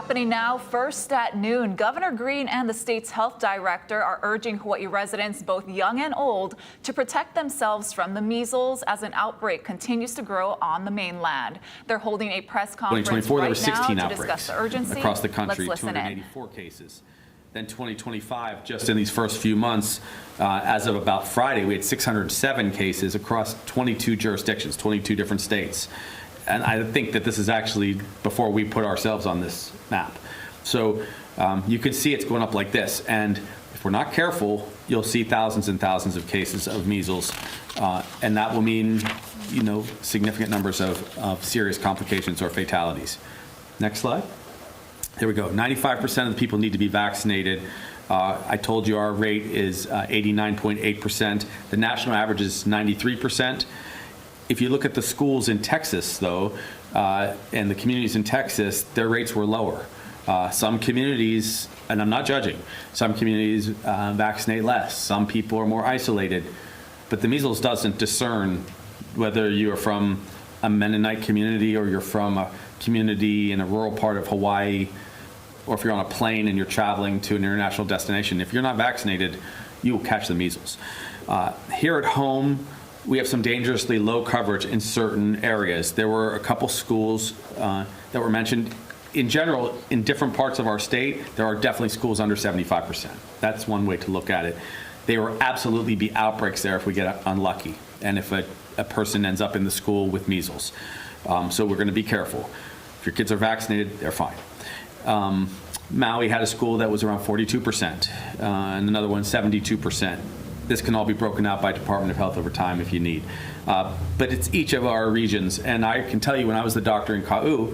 happening now. First at noon, Governor Green and the state's health director are urging Hawaii residents, both young and old, to protect themselves from the measles as an outbreak continues to grow on the mainland. They're holding a press conference 2024, there were right 16 now to discuss the urgency across the country, Let's listen 284 cases. Then 2025, just in these first few months, as of about Friday, we had 607 cases across 22 jurisdictions, 22 different states. And I think that this is actually before we put ourselves on this map. So you can see it's going up like this. And if we're not careful, you'll see thousands and thousands of cases of measles. And that will mean, significant numbers of serious complications or fatalities. Next slide. There we go. 95% of the people need to be vaccinated. I told you our rate is 89.8%. The national average is 93%. If you look at the schools in Texas, though, and the communities in Texas, their rates were lower. Some communities, and I'm not judging, some communities vaccinate less. Some people are more isolated. But the measles doesn't discern whether you're from a Mennonite community or you're from a community in a rural part of Hawaii, or if you're on a plane and you're traveling to an international destination. If you're not vaccinated, you will catch the measles. Here at home, we have some dangerously low coverage in certain areas. There were a couple schools that were mentioned. In general, in different parts of our state, there are definitely schools under 75%. That's one way to look at it. There will absolutely be outbreaks there if we get unlucky and if a person ends up in the school with measles. So we're going to be careful. If your kids are vaccinated, they're fine. Maui had a school that was around 42%, and another one 72%. This can all be broken out by Department of Health over time if you need. But it's each of our regions. And I can tell you, when I was the doctor in Kauai,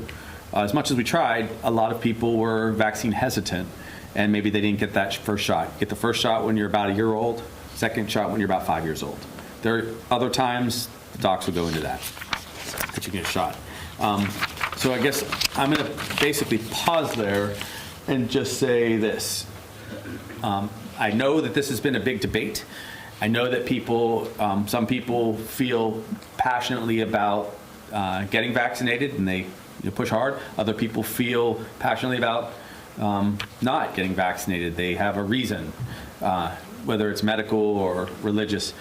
as much as we tried, a lot of people were vaccine hesitant, and maybe they didn't get that first shot. Get the first shot when you're about a year old, second shot when you're about 5 years old. There are other times the docs will go into that you get a shot. So I guess I'm going to basically pause there and just say this. I know that this has been a big debate. I know that some people feel passionately about getting vaccinated and they push hard. Other people feel passionately about not getting vaccinated. They have a reason, whether it's medical or religious.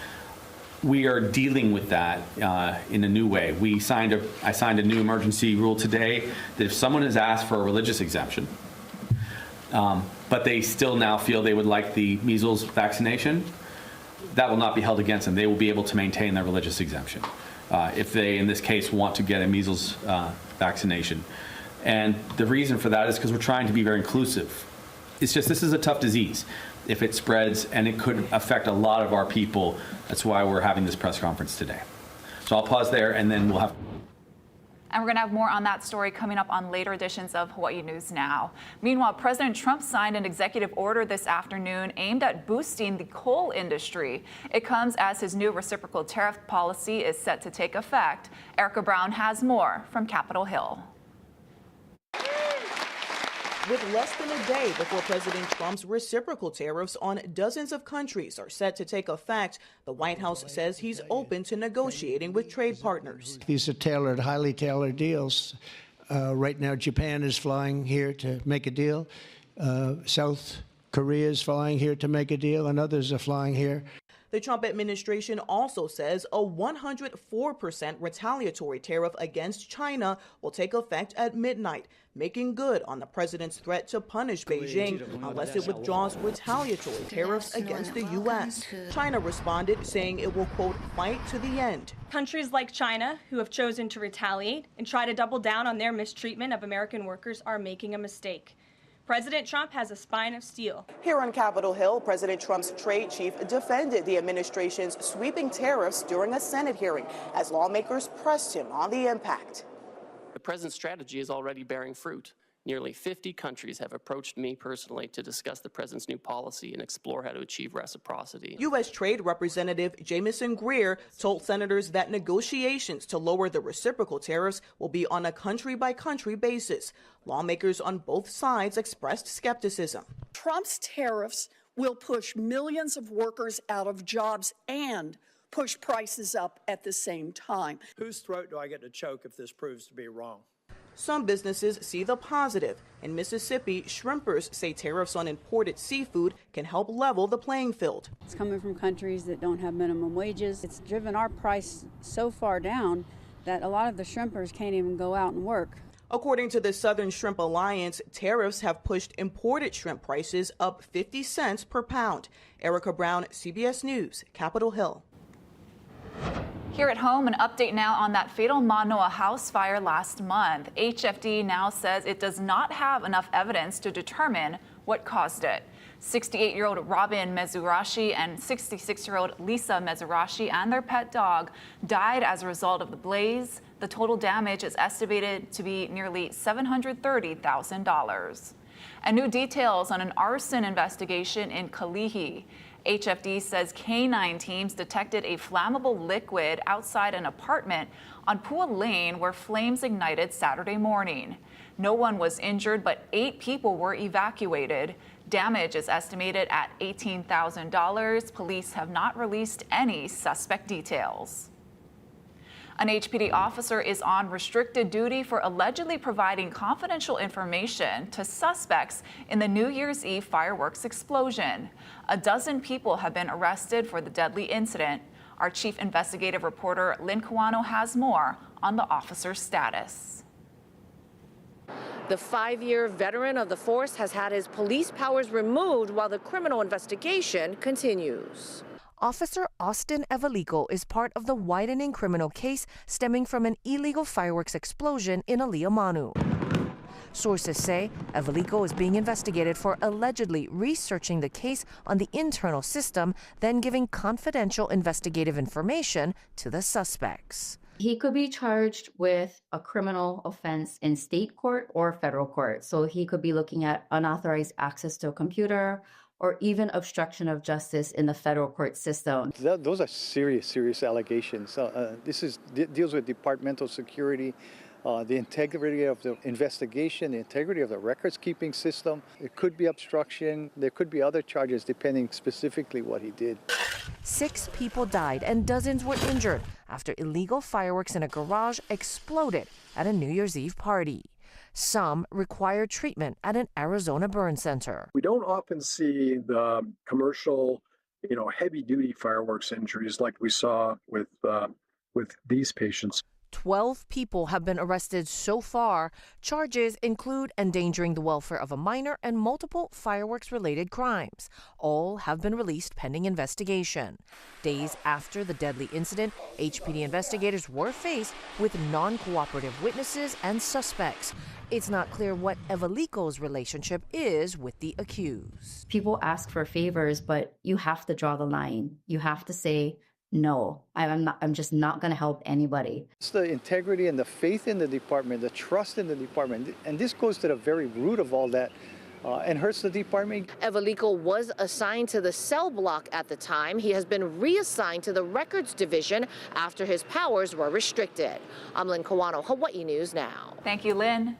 We are dealing with that in a new way. I signed a new emergency rule today that if someone has asked for a religious exemption, but they still now feel they would like the measles vaccination, that will not be held against them. They will be able to maintain their religious exemption if they, in this case, want to get a measles vaccination. And the reason for that is because we're trying to be very inclusive. It's just this is a tough disease. If it spreads, and it could affect a lot of our people, that's why we're having this press conference today. So I'll pause there, and then we'll have. And we're going to have more on that story coming up on later editions of Hawaii News Now. Meanwhile, President Trump signed an executive order this afternoon aimed at boosting the coal industry. It comes as his new reciprocal tariff policy is set to take effect. Erica Brown has more from Capitol Hill. With less than a day before President Trump's reciprocal tariffs on dozens of countries are set to take effect, the White House says he's open to negotiating with trade partners. These are tailored, highly tailored deals. Right now, Japan is flying here to make a deal. South Korea is flying here to make a deal, and others are flying here. The Trump administration also says a 104% retaliatory tariff against China will take effect at midnight, making good on the president's threat to punish Beijing unless it withdraws retaliatory tariffs against the U.S. China responded, saying it will, quote, fight to the end. Countries like China, who have chosen to retaliate and try to double down on their mistreatment of American workers, are making a mistake. President Trump has a spine of steel. Here on Capitol Hill, President Trump's trade chief defended the administration's sweeping tariffs during a Senate hearing as lawmakers pressed him on the impact. The president's strategy is already bearing fruit. Nearly 50 countries have approached me personally to discuss the president's new policy and explore how to achieve reciprocity. U.S. Trade Representative Jamieson Greer told senators that negotiations to lower the reciprocal tariffs will be on a country-by-country basis. Lawmakers on both sides expressed skepticism. Trump's tariffs will push millions of workers out of jobs and push prices up at the same time. Whose throat do I get to choke if this proves to be wrong? Some businesses see the positive. In Mississippi, shrimpers say tariffs on imported seafood can help level the playing field. It's coming from countries that don't have minimum wages. It's driven our price so far down that a lot of the shrimpers can't even go out and work. According to the Southern Shrimp Alliance, tariffs have pushed imported shrimp prices up 50 cents per pound. Erica Brown, CBS News, Capitol Hill. Here at home, an update now on that fatal Manoa house fire last month. HFD now says it does not have enough evidence to determine what caused it. 68-year-old Robin Mezurashi and 66-year-old Lisa Mezurashi and their pet dog died as a result of the blaze. The total damage is estimated to be nearly $730,000. And new details on an arson investigation in Kalihi. HFD says K9 teams detected a flammable liquid outside an apartment on Pua Lane where flames ignited Saturday morning. No one was injured, but 8 people were evacuated. Damage is estimated at $18,000. Police have not released any suspect details. An HPD officer is on restricted duty for allegedly providing confidential information to suspects in the New Year's Eve fireworks explosion. A dozen people have been arrested for the deadly incident. Our chief investigative reporter, Lynn Kawano, has more on the officer's status. The 5-year veteran of the force has had his police powers removed while the criminal investigation continues. Officer Austin Evalico is part of the widening criminal case stemming from an illegal fireworks explosion in Aliamanu. Sources say Evalico is being investigated for allegedly researching the case on the internal system, then giving confidential investigative information to the suspects. He could be charged with a criminal offense in state court or federal court. So he could be looking at unauthorized access to a computer or even obstruction of justice in the federal court system. Those are serious allegations. This deals with departmental security, the integrity of the investigation, the integrity of the records keeping system. It could be obstruction. There could be other charges depending specifically what he did. 6 people died and dozens were injured after illegal fireworks in a garage exploded at a New Year's Eve party. Some require treatment at an Arizona burn center. We don't often see the commercial, heavy-duty fireworks injuries like we saw with these patients. 12 people have been arrested so far. Charges include endangering the welfare of a minor and multiple fireworks-related crimes. All have been released pending investigation. Days after the deadly incident, HPD investigators were faced with non-cooperative witnesses and suspects. It's not clear what Evalico's relationship is with the accused. People ask for favors, but you have to draw the line. You have to say, no, I'm just not going to help anybody. It's the integrity and the faith in the department, the trust in the department, and this goes to the very root of all that and hurts the department. Evalico was assigned to the cell block at the time. He has been reassigned to the records division after his powers were restricted. I'm Lynn Kawano, Hawaii News Now. Thank you, Lynn.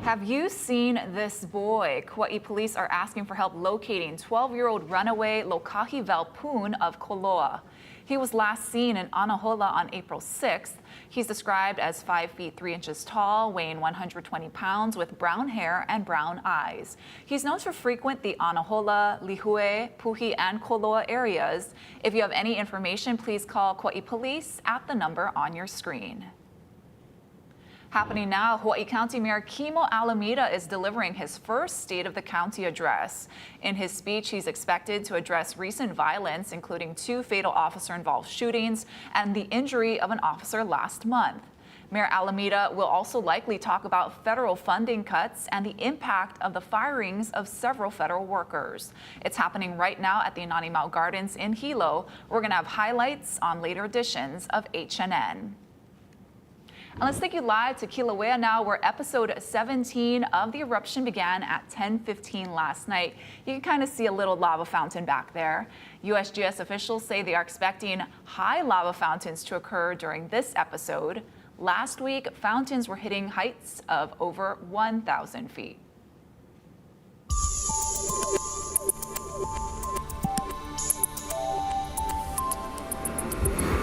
Have you seen this boy? Kauai police are asking for help locating 12-year-old runaway Lokahi Valpoon of Koloa. He was last seen in Anahola on April 6th. He's described as 5 feet 3 inches tall, weighing 120 pounds, with brown hair and brown eyes. He's known to frequent the Anahola, Lihue, Puhi, and Koloa areas. If you have any information, please call Kauai police at the number on your screen. Happening now, Hawaii County Mayor Kimo Alameda is delivering his first State of the County address. In his speech, he's expected to address recent violence, including 2 fatal officer-involved shootings and the injury of an officer last month. Mayor Alameda will also likely talk about federal funding cuts and the impact of the firings of several federal workers. It's happening right now at the Inanimau Gardens in Hilo. We're going to have highlights on later editions of HNN. And let's take you live to Kilauea now, where episode 17 of the eruption began at 10:15 last night. You can kind of see a little lava fountain back there. USGS officials say they are expecting high lava fountains to occur during this episode. Last week, fountains were hitting heights of over 1,000 feet.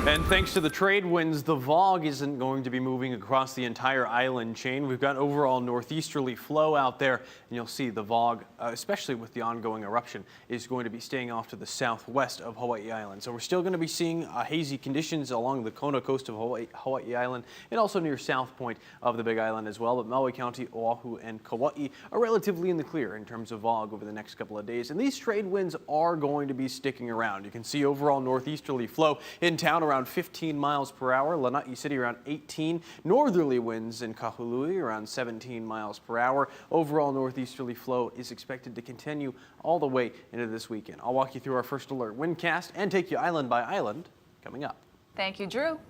And thanks to the trade winds, the VOG isn't going to be moving across the entire island chain. We've got overall northeasterly flow out there, and you'll see the VOG, especially with the ongoing eruption, is going to be staying off to the southwest of Hawaii Island. So we're still going to be seeing hazy conditions along the Kona coast of Hawaii Island and also near South Point of the Big Island as well. But Maui County, Oahu, and Kauai are relatively in the clear in terms of VOG over the next couple of days. And these trade winds are going to be sticking around. You can see overall northeasterly flow in town around 15 miles per hour, Lanai City around 18, northerly winds in Kahului around 17 miles per hour. Overall northeasterly flow is expected to continue all the way into this weekend. I'll walk you through our first alert windcast and take you island by island coming up. Thank you, Drew.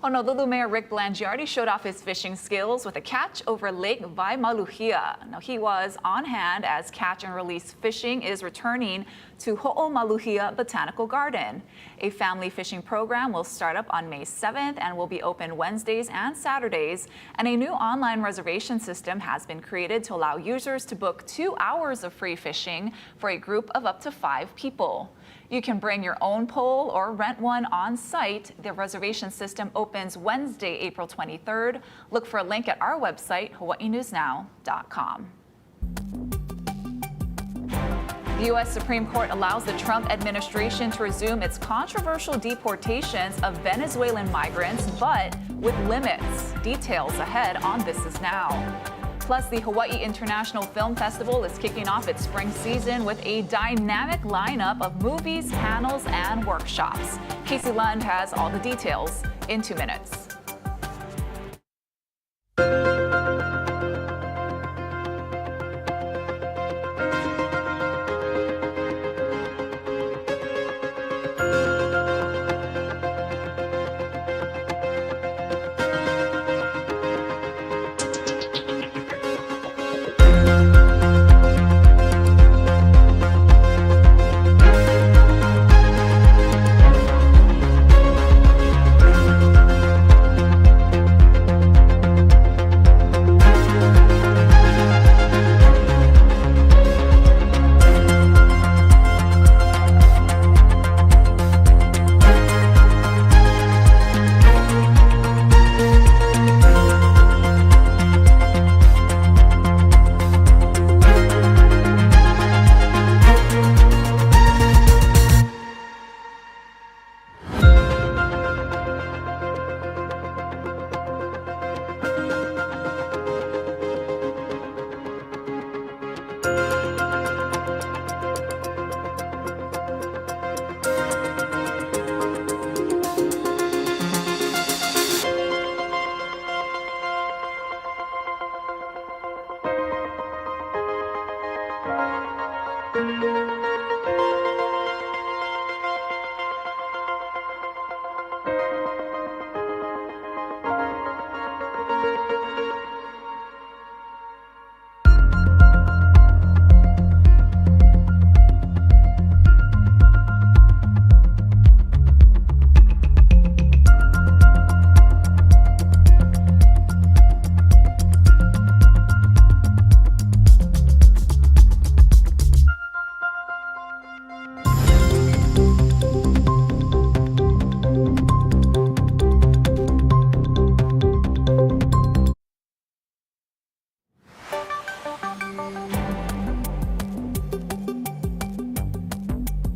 Honolulu Mayor Rick Blangiardi showed off his fishing skills with a catch over Lake Waimaluhia. Now, he was on hand as catch and release fishing is returning to Ho'omaluhia Botanical Garden. A family fishing program will start up on May 7th and will be open Wednesdays and Saturdays. And a new online reservation system has been created to allow users to book 2 hours of free fishing for a group of up to 5 people. You can bring your own pole or rent one on site. The reservation system opens Wednesday, April 23rd. Look for a link at our website, hawaiinewsnow.com. The U.S. Supreme Court allows the Trump administration to resume its controversial deportations of Venezuelan migrants, but with limits. Details ahead on This Is Now. Plus, the Hawaii International Film Festival is kicking off its spring season with a dynamic lineup of movies, panels, and workshops. Casey Lund has all the details in 2 minutes.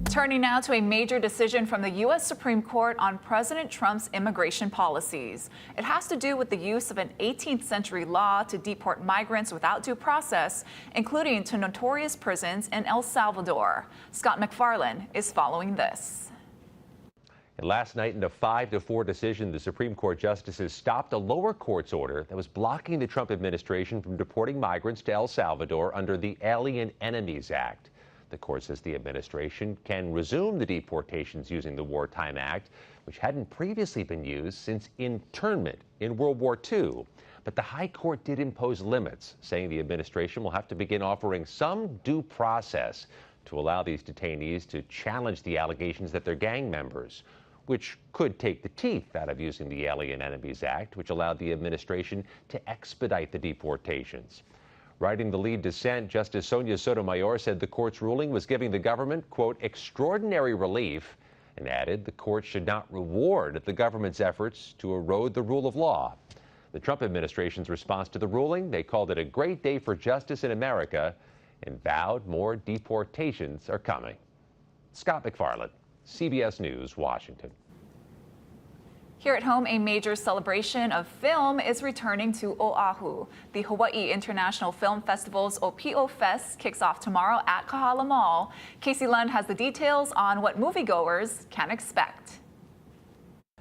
Turning now to a major decision from the U.S. Supreme Court on President Trump's immigration policies. It has to do with the use of an 18th century law to deport migrants without due process, including to notorious prisons in El Salvador. Scott McFarland is following this. And last night, in a 5-4 decision, the Supreme Court justices stopped a lower court's order that was blocking the Trump administration from deporting migrants to El Salvador under the Alien Enemies Act. The court says the administration can resume the deportations using the Wartime Act, which hadn't previously been used since internment in World War II. But the High Court did impose limits, saying the administration will have to begin offering some due process to allow these detainees to challenge the allegations that they're gang members, which could take the teeth out of using the Alien Enemies Act, which allowed the administration to expedite the deportations. Writing the lead dissent, Justice Sonia Sotomayor said the court's ruling was giving the government, quote, extraordinary relief and added the court should not reward the government's efforts to erode the rule of law. The Trump administration's response to the ruling, they called it a great day for justice in America and vowed more deportations are coming. Scott McFarland, CBS News, Washington. Here at home, a major celebration of film is returning to Oahu. The Hawaii International Film Festival's Opio Fest kicks off tomorrow at Kahala Mall. Casey Lund has the details on what moviegoers can expect.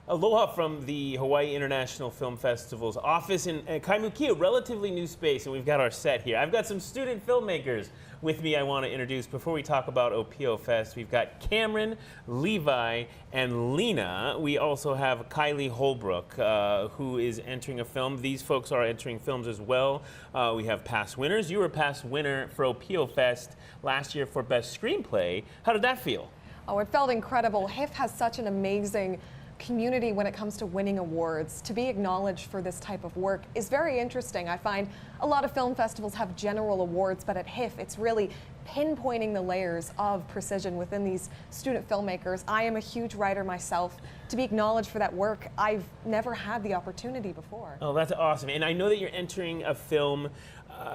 Aloha from the Hawaii International Film Festival's office in Kaimuki, a relatively new space, and we've got our set here. I've got some student filmmakers with me I want to introduce. Before we talk about Opio Fest, we've got Cameron, Levi, and Lena. We also have Kylie Holbrook, who is entering a film. These folks are entering films as well. We have past winners. You were past winner for Opio Fest last year for Best Screenplay. How did that feel? Oh, it felt incredible. HIF has such an amazing community when it comes to winning awards. To be acknowledged for this type of work is very interesting. I find a lot of film festivals have general awards, but at HIF it's really pinpointing the layers of precision within these student filmmakers. I am a huge writer myself. To be acknowledged for that work, I've never had the opportunity before. Oh, that's awesome. And I know that you're entering a film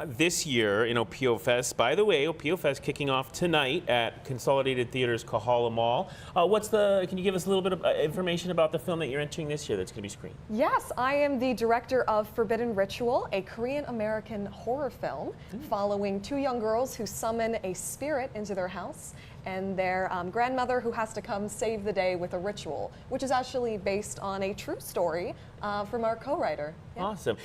this year in Opio Fest. By the way, Opio Fest kicking off tonight at Consolidated Theater's Kahala Mall. Can you give us a little bit of information about the film that you're entering this year that's going to be screened? Yes, I am the director of Forbidden Ritual, a Korean-American horror film following two young girls who summon a spirit into their house and their grandmother who has to come save the day with a ritual, which is actually based on a true story from our co-writer. Yeah. Awesome.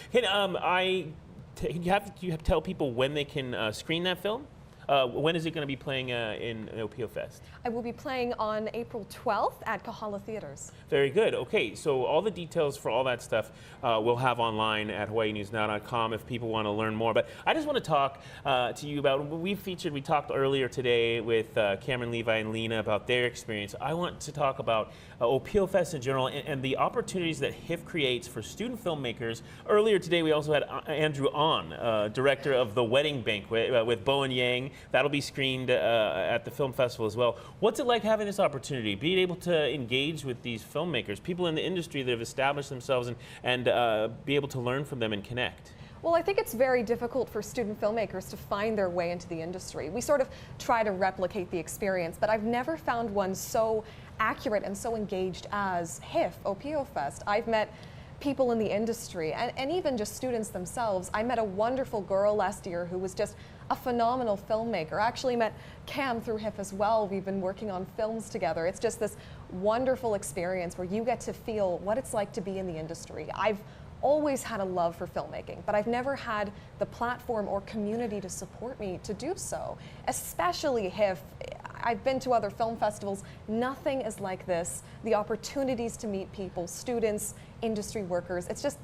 You have to tell people when they can screen that film? When is it going to be playing in Opio Fest? I will be playing on April 12th at Kahala Theaters. Very good. Okay, so all the details for all that stuff we'll have online at hawaiinewsnow.com if people want to learn more. But I just want to talk to you about, we talked earlier today with Cameron, Levi, and Lena about their experience. I want to talk about Opio Fest in general and the opportunities that HIF creates for student filmmakers. Earlier today we also had Andrew On, director of The Wedding Banquet with Bowen Yang. That'll be screened at the film festival as well. What's it like having this opportunity, being able to engage with these filmmakers, people in the industry that have established themselves and be able to learn from them and connect? Well, I think it's very difficult for student filmmakers to find their way into the industry. We sort of try to replicate the experience, but I've never found one so accurate and so engaged as HIF, Opio Fest. I've met people in the industry and even just students themselves. I met a wonderful girl last year who was just a phenomenal filmmaker. I actually met Cam through HIF as well. We've been working on films together. It's just this wonderful experience where you get to feel what it's like to be in the industry. I've always had a love for filmmaking, but I've never had the platform or community to support me to do so, especially HIF. I've been to other film festivals. Nothing is like this. The opportunities to meet people, students, industry workers, it's just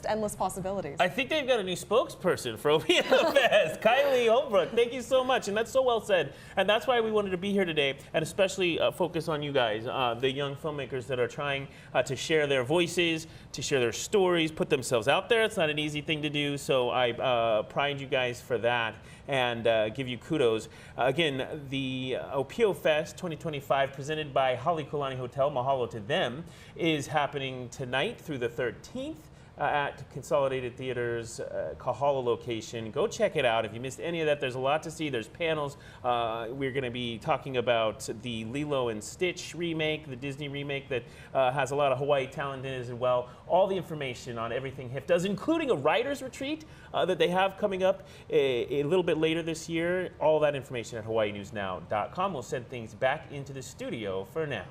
endless possibilities. I think they've got a new spokesperson for Opio Fest, Kylie Holbrook. Thank you so much, and that's so well said. And that's why we wanted to be here today, and especially focus on you guys, the young filmmakers that are trying to share their voices, to share their stories, put themselves out there. It's not an easy thing to do, so I pride you guys for that and give you kudos. Again, the Opio Fest 2025, presented by Halekulani Hotel, mahalo to them, is happening tonight through the 13th. At Consolidated Theater's Kahala location. Go check it out. If you missed any of that, there's a lot to see. There's panels. We're going to be talking about the Lilo and Stitch remake, the Disney remake that has a lot of Hawaii talent in it as well. All the information on everything HIF does, including a writer's retreat that they have coming up a little bit later this year. All that information at hawaiinewsnow.com. We'll send things back into the studio for now.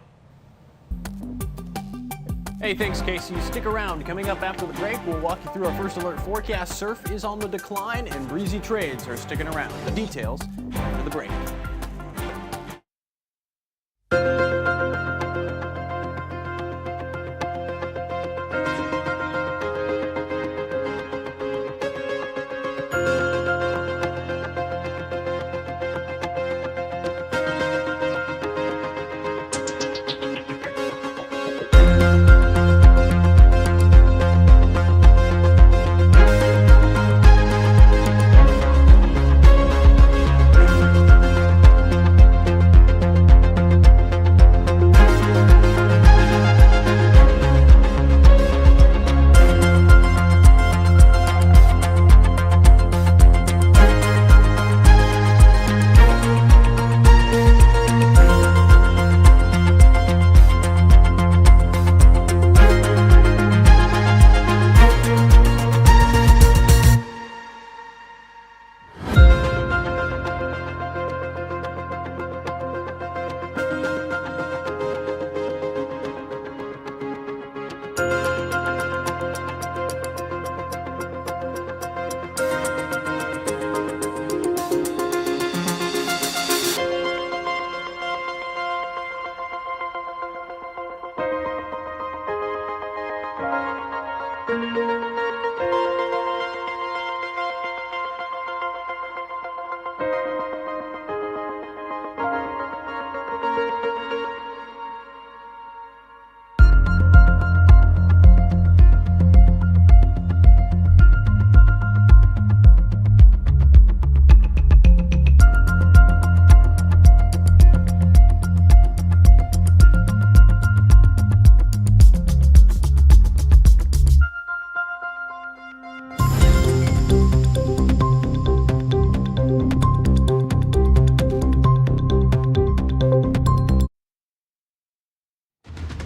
Hey, thanks, Casey. Stick around. Coming up after the break, we'll walk you through our first alert forecast. Surf is on the decline and breezy trades are sticking around. The details after the break.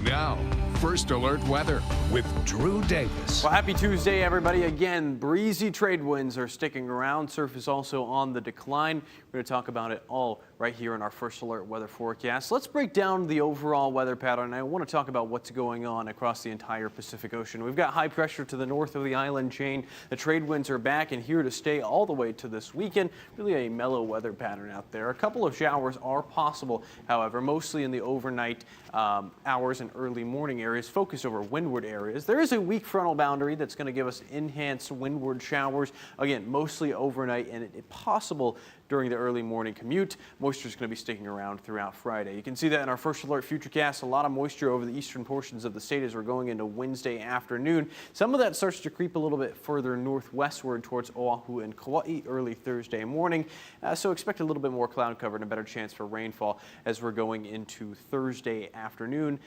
Now, First Alert Weather with Drew Davis. Well, happy Tuesday, everybody. Again, breezy trade winds are sticking around. Surf is also on the decline. We're going to talk about it all right here in our First Alert weather forecast. Let's break down the overall weather pattern. I want to talk about what's going on across the entire Pacific Ocean. We've got high pressure to the north of the island chain. The trade winds are back and here to stay all the way to this weekend. Really a mellow weather pattern out there. A couple of showers are possible, however, mostly in the overnight hours and early morning areas, focused over windward areas. There is a weak frontal boundary that's going to give us enhanced windward showers, again, mostly overnight and possible during the early morning commute. Moisture is going to be sticking around throughout Friday. You can see that in our First Alert Futurecast. A lot of moisture over the eastern portions of the state as we're going into Wednesday afternoon. Some of that starts to creep a little bit further northwestward towards Oahu and Kauai early Thursday morning. So expect a little bit more cloud cover and a better chance for rainfall as we're going into Thursday afternoon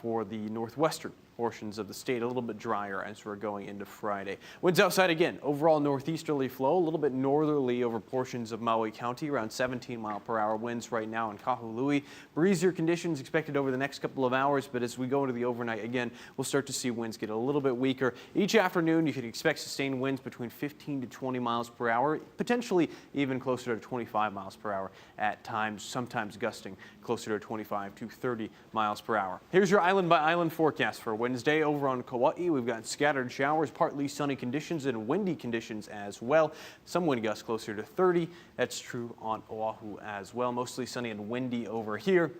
for the northwestern portions of the state, a little bit drier as we're going into Friday. Winds outside again, overall northeasterly flow, a little bit northerly over portions of Maui County, around 17-mile-per-hour winds right now in Kahului. Breezier conditions expected over the next couple of hours, but as we go into the overnight again, we'll start to see winds get a little bit weaker. Each afternoon, you can expect sustained winds between 15 to 20 miles per hour, potentially even closer to 25 miles per hour at times, sometimes gusting closer to 25 to 30 miles per hour. Here's your island by island forecast for Wednesday over on Kauai. We've got scattered showers, partly sunny conditions and windy conditions as well. Some wind gusts closer to 30. That's true on Oahu as well. Mostly sunny and windy over here.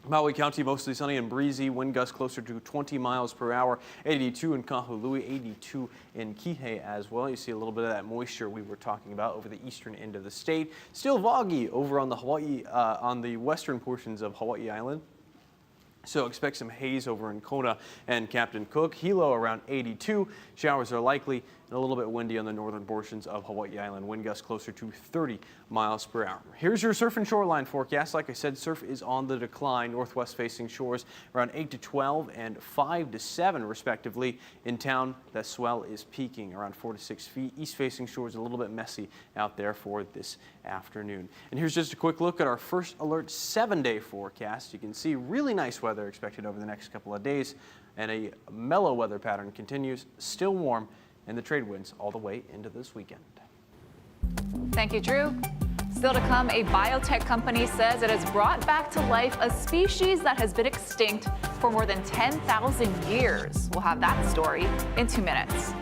Maui County, mostly sunny and breezy, wind gusts closer to 20 miles per hour, 82 in Kahului, 82 in Kihei as well. You see a little bit of that moisture we were talking about over the eastern end of the state. Still foggy over on the Hawaii, on the western portions of Hawaii Island. So expect some haze over in Kona and Captain Cook. Hilo around 82. Showers are likely and a little bit windy on the northern portions of Hawaii Island. Wind gusts closer to 30 miles per hour. Here's your surf and shoreline forecast. Like I said, surf is on the decline. Northwest facing shores around 8 to 12 and 5 to 7 respectively. In town, that swell is peaking around 4 to 6 feet. East facing shores a little bit messy out there for this afternoon. And here's just a quick look at our First Alert 7-day forecast. You can see really nice weather expected over the next couple of days, and a mellow weather pattern continues, still warm, and the trade winds all the way into this weekend. Thank you, Drew. Still to come, a biotech company says it has brought back to life a species that has been extinct for more than 10,000 years. We'll have that story in 2 minutes.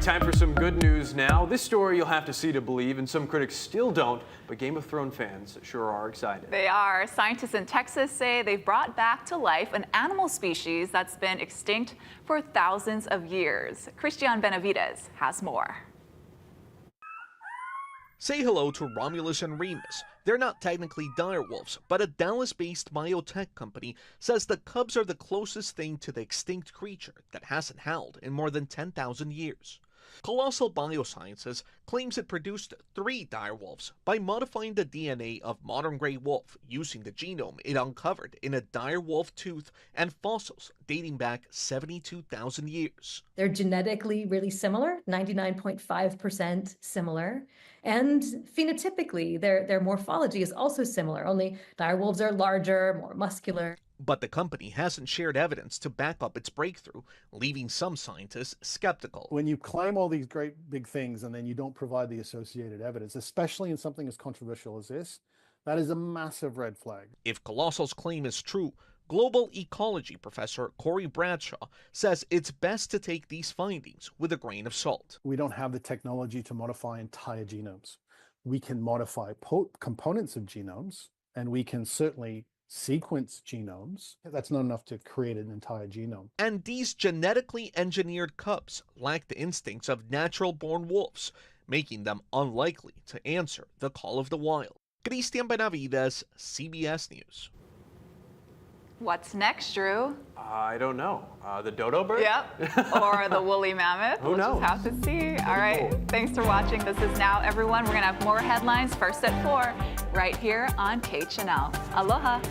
right, time for some good news now. This story you'll have to see to believe, and some critics still don't, but Game of Thrones fans sure are excited. They are. Scientists in Texas say they've brought back to life an animal species that's been extinct for thousands of years. Christian Benavides has more. Say hello to Romulus and Remus. They're not technically direwolves, but a Dallas-based biotech company says the cubs are the closest thing to the extinct creature that hasn't howled in more than 10,000 years. Colossal Biosciences claims it produced 3 direwolves by modifying the DNA of modern gray wolf using the genome it uncovered in a direwolf tooth and fossils dating back 72,000 years. They're genetically really similar, 99.5% similar. And phenotypically, their morphology is also similar, only direwolves are larger, more muscular. But the company hasn't shared evidence to back up its breakthrough, leaving some scientists skeptical. When you claim all these great big things and then you don't provide the associated evidence, especially in something as controversial as this, that is a massive red flag. If Colossal's claim is true, global ecology professor Corey Bradshaw says it's best to take these findings with a grain of salt. We don't have the technology to modify entire genomes. We can modify components of genomes, and we can certainly sequence genomes. That's not enough to create an entire genome. And these genetically engineered cubs lack the instincts of natural-born wolves, making them unlikely to answer the call of the wild. Christian Benavides, CBS News. What's next, Drew? I don't know. The dodo bird? Yep. Or the woolly mammoth. Who We'll knows? just have to see. All right. Thanks for watching. This is Now, everyone. We're going to have more headlines first at 4 right here on KHNL. Aloha.